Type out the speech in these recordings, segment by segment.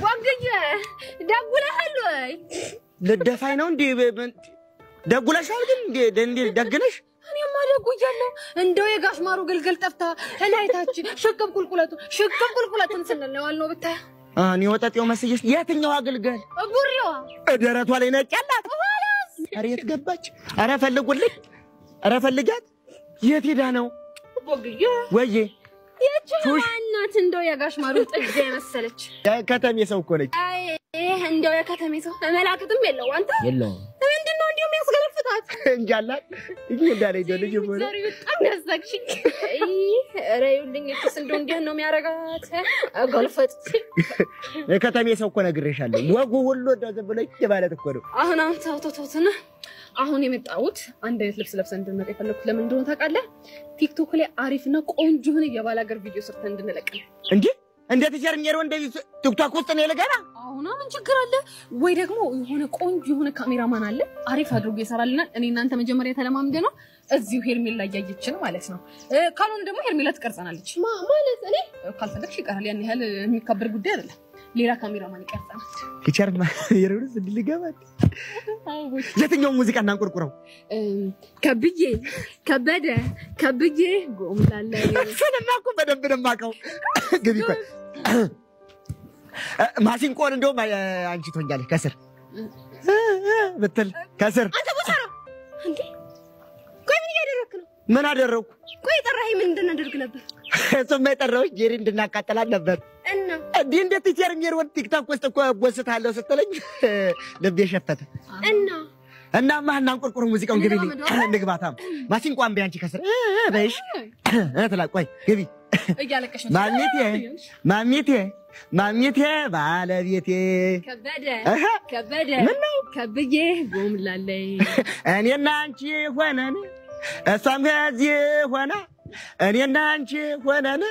ወግየ ደጉለሃል ወይ ለደፋይ ነው እንዴ ደጉለሻል ግን እንዴ ደግነሽ እኔማ ደጉያለሁ እንደው የጋሽ ማሩ ግልግል ጠፍታ እላይታች ሽቅብ ቁልቁለቱን ስንለው ነው ብታይ እኔ ወጣጤው መስየሽ የትኛው አገልገል ጉሪዋ ደረቷ ላይ ነጫላት አረ የት ገባች አረ ፈልጉልኝ አረ ፈልጋት የት ሄዳ ነው ወግየ ወዬ የቻናት እንደው የጋሽ ማሩ ጥጅ መሰለች ከተሜ ሰው እኮ ነች አይ እንደው የከተሜ ሰው መላክትም የለው አንተ የለው ምንድነው እንደው የሚያስገለፍታት እንጃላት እንዳለ ልጅ ሆነ ዛሬ በጣም ያሳቅሽ ረዩልኝ እትስ እንደው እንዴት ነው የሚያረጋት አገልፈጥ የከተሜ ሰው እኮ ነግሬሻለሁ ወጉ ሁሉ እንደዚህ ብለኝ ማለት እኮ ነው አሁን ታውቶቶትና አሁን የመጣሁት አንድ አይነት ልብስ ለብሰን እንድንመጣ የፈለኩት ለምን እንደሆነ ታውቃለህ ቲክቶክ ላይ አሪፍና ቆንጆ ሆነ የባላገር ቪዲዮ ሰርተን እንድንለቅ እንዴ እንዴት ይጀርኛል እንደዚህ ቲክቶክ ውስጥ ነው ለገና አሁን ምን ችግር አለ ወይ ደግሞ የሆነ ቆንጆ የሆነ ካሜራማን አለ አሪፍ አድርጎ ይሰራልናል እኔ እናንተ መጀመሪያ ተለማምደ ነው እዚሁ ሄርሜላ ያያየችን ማለት ነው ካሉን ደግሞ ሄርሜላ ትቀርጸናለች ማለት እኔ ካልፈለግሽ ይቀራል ያን ያህል የሚከበር ጉዳይ አይደለም ሌላ ካሜራማን ይቀርጸናል ይቻርማ የሩስ እንድልገባት የትኛው ሙዚቃ እናንቆርቁረው ከብዬ ጎምላለ ስለማኩ በደንብ ደማቀው ግቢ ቆይ ማሲንቆን እንደውም አንቺ ትሆኛለሽ ከስር ብትል ከስር አንተ ቦታራ እንዴ ቆይ ምን ያደረክ ነው ምን አደረኩ ቆይ ጠራኸኝ ምን እንድናደርግ ነበር እሱማ የጠራሁሽ ጄሪ እንድናቃጥላት ነበር እና እንዴት ጀርሚር ወጥ ቲክቶክ ውስጥ እኮ ወስታለሁ ስትለኝ ልቤ ሸፈተ እና ማህና አንቆርቆር ሙዚቃውን ግቢልኝ ንግባታም ማሲንቆ አንበይ አንቺ ከስር በይሽ እትላ ቆይ ግቢ እያለቀሽ ማሚቴ ባለቤቴ ከበደ ከብዬ ጎምላለይ እኔና አንቺ ሆነን እሷም ከዚህ ሆና እኔና አንቺ ሆነን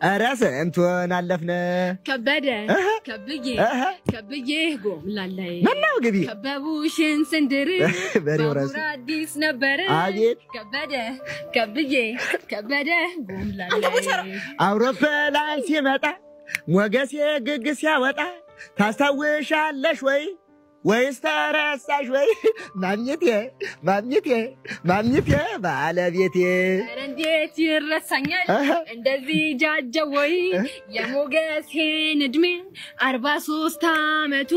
ኧረ ስንቱን አለፍነ ከብዬ ጎምላለይ ምነው ግቢ ከበቡሽን ስንድር ባቡር አዲስ ነበር አቤት ከበደ ጎምላለይ አውሮፕላን ሲመጣ ሞገሴ ግግስ ያወጣ ታስታውሻለሽ ወይስ ተረሳሽ ወይ ማሚቴ ባለቤቴ እንዴት ይረሳኛል እንደዚህ ጃጀው ወይ የሞገሴን እድሜ 43 አመቱ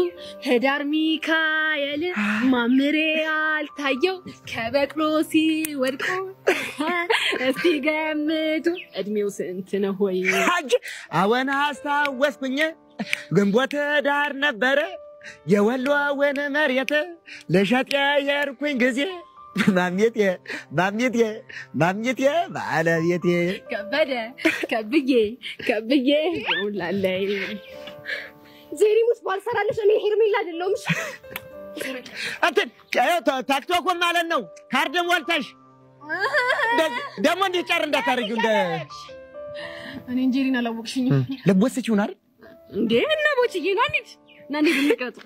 ህዳር ሚካኤል ማምሬ አልታየው ከበቅሎ ሲወድቁ እስቲ ገምቱ እድሜው ስንት ነው ወይ አወና አስታወስኩኝ ግንቦት ዳር ነበረ የወሎውን መሬት ለሸጥ የሄድኩኝ ጊዜ ማሚቴ ባለቤቴ ከብዬ ጎምላለይ ዜሪሙስ ባልሰራልሽ እኔ ሄርሜላ አይደለሁም እሺ አንተ ታክቶክ ማለት ነው ካርድ ሞልተሽ ደሞ እንዲጨር እንዳታርጊው እንደ እኔ እንጀሪና አላወቅሽኝም ለቦስቺው ናር እንዴ እና ቦችዬ ነው አንዴ ናንዴ ልንቀጥ